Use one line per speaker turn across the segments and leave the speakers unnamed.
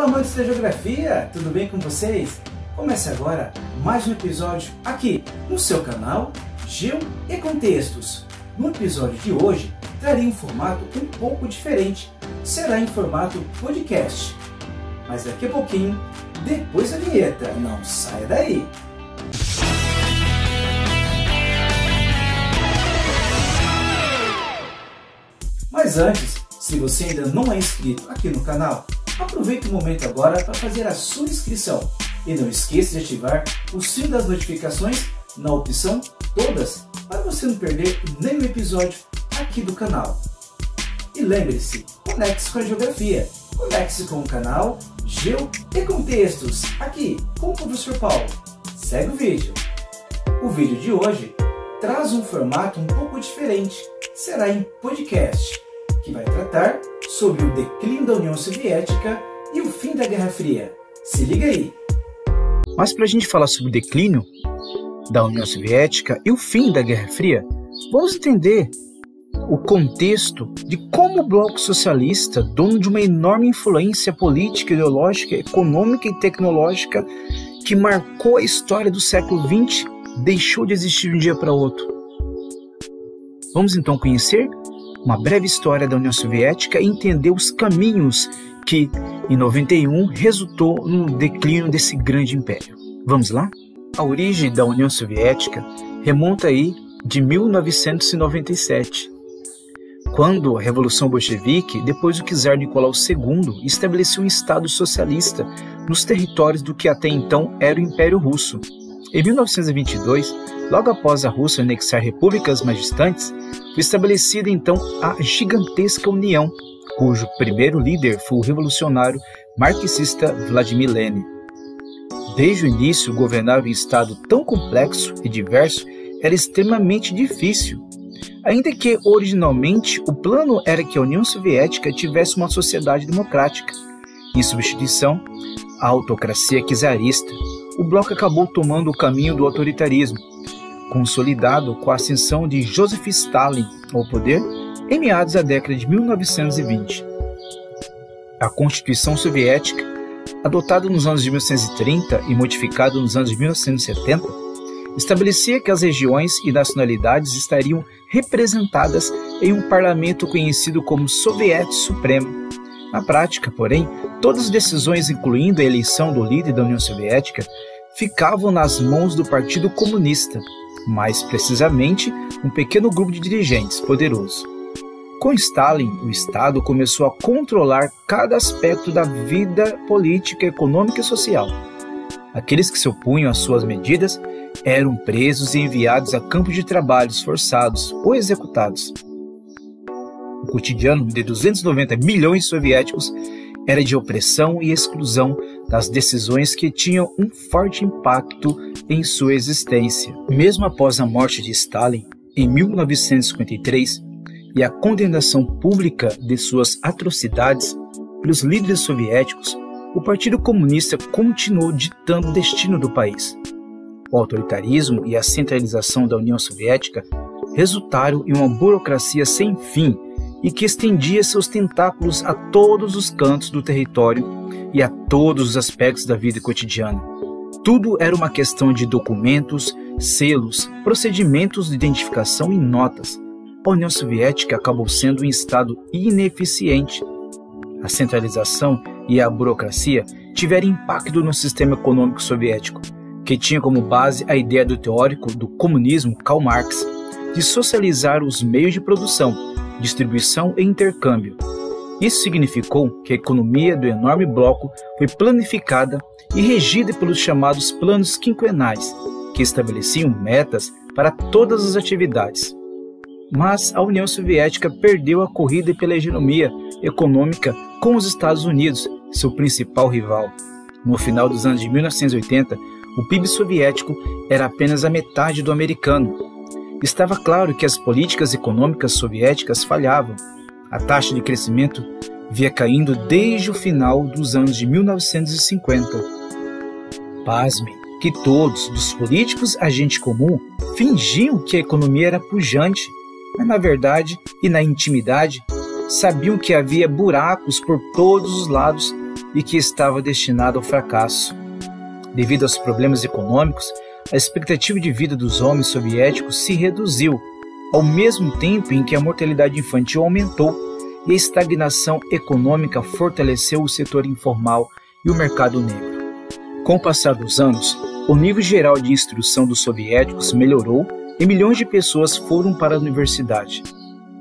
Olá, amantes da geografia, tudo bem com vocês? Começa agora mais um episódio aqui no seu canal Geo e Contextos. No episódio de hoje, trarei um formato um pouco diferente. Será em formato podcast. Mas daqui a pouquinho, depois da vinheta, não saia daí! Mas antes, se você ainda não é inscrito aqui no canal, aproveite o momento agora para fazer a sua inscrição. E não esqueça de ativar o sino das notificações na opção Todas, para você não perder nenhum episódio aqui do canal. E lembre-se, conecte-se com a geografia, conecte-se com o canal Geo e Contextos, aqui com o professor Paulo. Segue o vídeo. O vídeo de hoje traz um formato um pouco diferente, será em podcast, que vai tratar sobre o declínio da União Soviética e o fim da Guerra Fria. Se liga aí!
Mas para a gente falar sobre o declínio da União Soviética e o fim da Guerra Fria, vamos entender o contexto de como o bloco socialista, dono de uma enorme influência política, ideológica, econômica e tecnológica que marcou a história do século XX, deixou de existir de um dia para outro. Vamos então conhecer uma breve história da União Soviética e entender os caminhos que, em 91, resultou no declínio desse grande império. Vamos lá? A origem da União Soviética remonta aí de 1997, quando a Revolução Bolchevique, depois do czar Nicolau II, estabeleceu um Estado socialista nos territórios do que até então era o Império Russo. Em 1922, logo após a Rússia anexar repúblicas mais distantes, foi estabelecida então a gigantesca União, cujo primeiro líder foi o revolucionário marxista Vladimir Lenin. Desde o início, governar um Estado tão complexo e diverso era extremamente difícil, ainda que originalmente o plano era que a União Soviética tivesse uma sociedade democrática. Em substituição à autocracia czarista, o bloco acabou tomando o caminho do autoritarismo, consolidado com a ascensão de Joseph Stalin ao poder em meados da década de 1920. A Constituição Soviética, adotada nos anos de 1930 e modificada nos anos de 1970, estabelecia que as regiões e nacionalidades estariam representadas em um parlamento conhecido como Soviete Supremo. Na prática, porém, todas as decisões, incluindo a eleição do líder da União Soviética, ficavam nas mãos do Partido Comunista, mais precisamente um pequeno grupo de dirigentes poderoso. Com Stalin, o Estado começou a controlar cada aspecto da vida política, econômica e social. Aqueles que se opunham às suas medidas eram presos e enviados a campos de trabalhos forçados ou executados. O cotidiano de 290 milhões de soviéticos era de opressão e exclusão das decisões que tinham um forte impacto em sua existência. Mesmo após a morte de Stalin, em 1953, e a condenação pública de suas atrocidades pelos líderes soviéticos, o Partido Comunista continuou ditando o destino do país. O autoritarismo e a centralização da União Soviética resultaram em uma burocracia sem fim e que estendia seus tentáculos a todos os cantos do território e a todos os aspectos da vida cotidiana. Tudo era uma questão de documentos, selos, procedimentos de identificação e notas. A União Soviética acabou sendo um Estado ineficiente. A centralização e a burocracia tiveram impacto no sistema econômico soviético, que tinha como base a ideia do teórico do comunismo Karl Marx de socializar os meios de produção, distribuição e intercâmbio. Isso significou que a economia do enorme bloco foi planificada e regida pelos chamados planos quinquenais, que estabeleciam metas para todas as atividades. Mas a União Soviética perdeu a corrida pela hegemonia econômica com os Estados Unidos, seu principal rival. No final dos anos de 1980, o PIB soviético era apenas a metade do americano. Estava claro que as políticas econômicas soviéticas falhavam. A taxa de crescimento vinha caindo desde o final dos anos de 1950. Pasmem que todos, dos políticos à gente comum, fingiam que a economia era pujante, mas na verdade e na intimidade sabiam que havia buracos por todos os lados e que estava destinado ao fracasso. Devido aos problemas econômicos, a expectativa de vida dos homens soviéticos se reduziu, ao mesmo tempo em que a mortalidade infantil aumentou e a estagnação econômica fortaleceu o setor informal e o mercado negro. Com o passar dos anos, o nível geral de instrução dos soviéticos melhorou e milhões de pessoas foram para a universidade.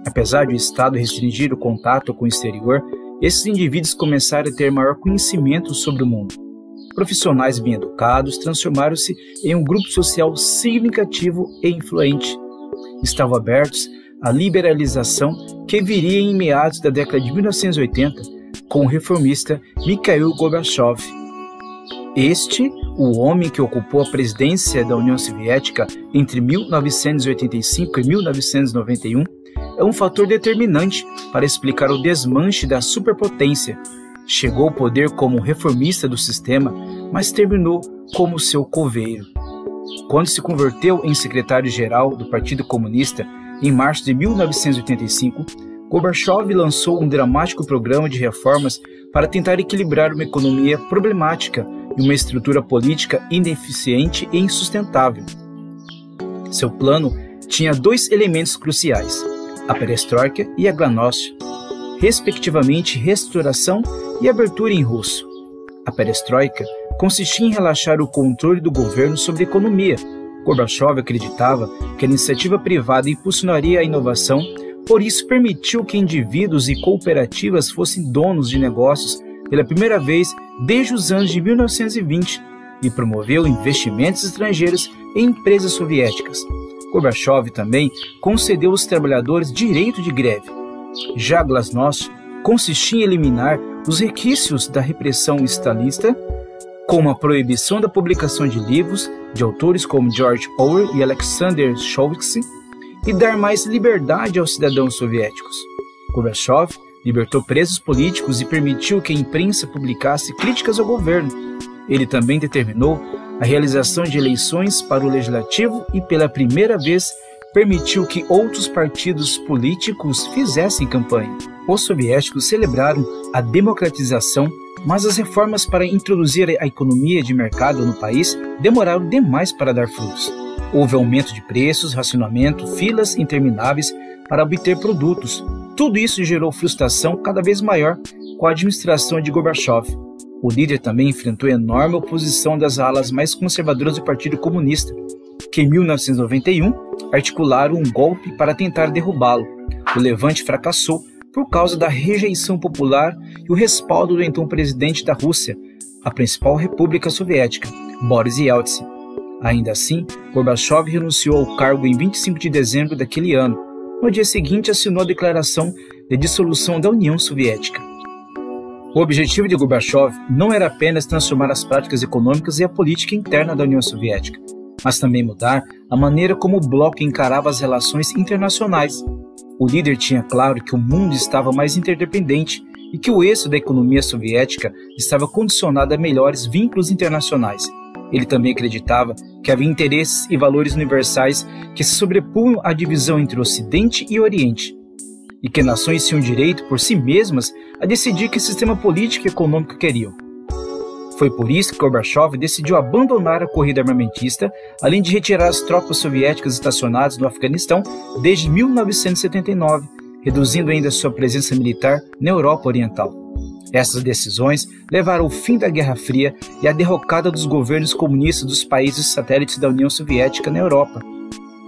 Apesar do Estado restringir o contato com o exterior, esses indivíduos começaram a ter maior conhecimento sobre o mundo. Profissionais bem educados transformaram-se em um grupo social significativo e influente. Estavam abertos à liberalização que viria em meados da década de 1980 com o reformista Mikhail Gorbachev. Este, o homem que ocupou a presidência da União Soviética entre 1985 e 1991, é um fator determinante para explicar o desmanche da superpotência. Chegou ao poder como reformista do sistema, mas terminou como seu coveiro. Quando se converteu em secretário-geral do Partido Comunista em março de 1985, Gorbachev lançou um dramático programa de reformas para tentar equilibrar uma economia problemática e uma estrutura política ineficiente e insustentável. Seu plano tinha dois elementos cruciais: a perestroika e a glasnost, respectivamente restauração e abertura em russo. A perestroika consistia em relaxar o controle do governo sobre a economia. Gorbachev acreditava que a iniciativa privada impulsionaria a inovação, por isso permitiu que indivíduos e cooperativas fossem donos de negócios pela primeira vez desde os anos de 1920 e promoveu investimentos estrangeiros em empresas soviéticas. Gorbachev também concedeu aos trabalhadores direito de greve. Já a glasnost consistia em eliminar os resquícios da repressão stalinista, como a proibição da publicação de livros de autores como George Orwell e Alexander Solzhenitsyn, e dar mais liberdade aos cidadãos soviéticos. Gorbachev libertou presos políticos e permitiu que a imprensa publicasse críticas ao governo. Ele também determinou a realização de eleições para o legislativo e, pela primeira vez, permitiu que outros partidos políticos fizessem campanha. Os soviéticos celebraram a democratização, mas as reformas para introduzir a economia de mercado no país demoraram demais para dar frutos. Houve aumento de preços, racionamento, filas intermináveis para obter produtos. Tudo isso gerou frustração cada vez maior com a administração de Gorbachev. O líder também enfrentou enorme oposição das alas mais conservadoras do Partido Comunista, que em 1991 articularam um golpe para tentar derrubá-lo. O levante fracassou por causa da rejeição popular e o respaldo do então presidente da Rússia, a principal república soviética, Boris Yeltsin. Ainda assim, Gorbachev renunciou ao cargo em 25 de dezembro daquele ano. No dia seguinte, assinou a declaração de dissolução da União Soviética. O objetivo de Gorbachev não era apenas transformar as práticas econômicas e a política interna da União Soviética, mas também mudar a maneira como o bloco encarava as relações internacionais. O líder tinha claro que o mundo estava mais interdependente e que o êxito da economia soviética estava condicionado a melhores vínculos internacionais. Ele também acreditava que havia interesses e valores universais que se sobrepunham à divisão entre Ocidente e Oriente, e que nações tinham direito por si mesmas a decidir que sistema político e econômico queriam. Foi por isso que Gorbachev decidiu abandonar a corrida armamentista, além de retirar as tropas soviéticas estacionadas no Afeganistão desde 1979, reduzindo ainda sua presença militar na Europa Oriental. Essas decisões levaram ao fim da Guerra Fria e à derrocada dos governos comunistas dos países satélites da União Soviética na Europa.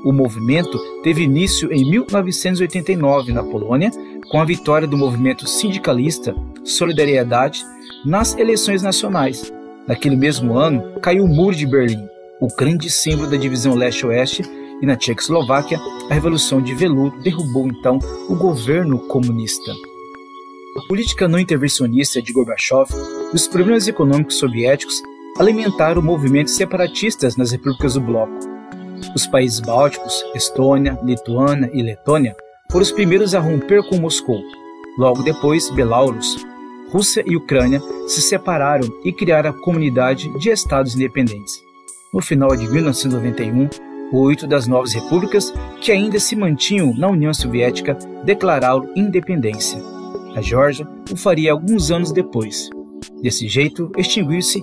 O movimento teve início em 1989 na Polônia, com a vitória do movimento sindicalista Solidariedade nas eleições nacionais. Naquele mesmo ano, caiu o Muro de Berlim, o grande símbolo da divisão leste-oeste, e na Tchecoslováquia, a Revolução de Veludo derrubou então o governo comunista. A política não intervencionista de Gorbachev e os problemas econômicos soviéticos alimentaram movimentos separatistas nas repúblicas do bloco. Os países bálticos, Estônia, Lituânia e Letônia, foram os primeiros a romper com Moscou. Logo depois, Belarus, Rússia e Ucrânia se separaram e criaram a Comunidade de Estados Independentes. No final de 1991, 8 das novas repúblicas que ainda se mantinham na União Soviética declararam independência. A Geórgia o faria alguns anos depois. Desse jeito, extinguiu-se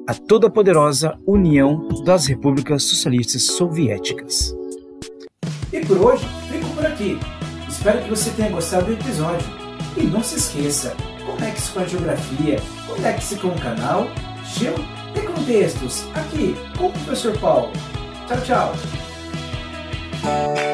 a toda poderosa União das Repúblicas Socialistas Soviéticas.
E por hoje, fico por aqui. Espero que você tenha gostado do episódio. E não se esqueça, conecte-se com a geografia, conecte-se com o canal Geo e Contextos, aqui com o Professor Paulo. Tchau, tchau!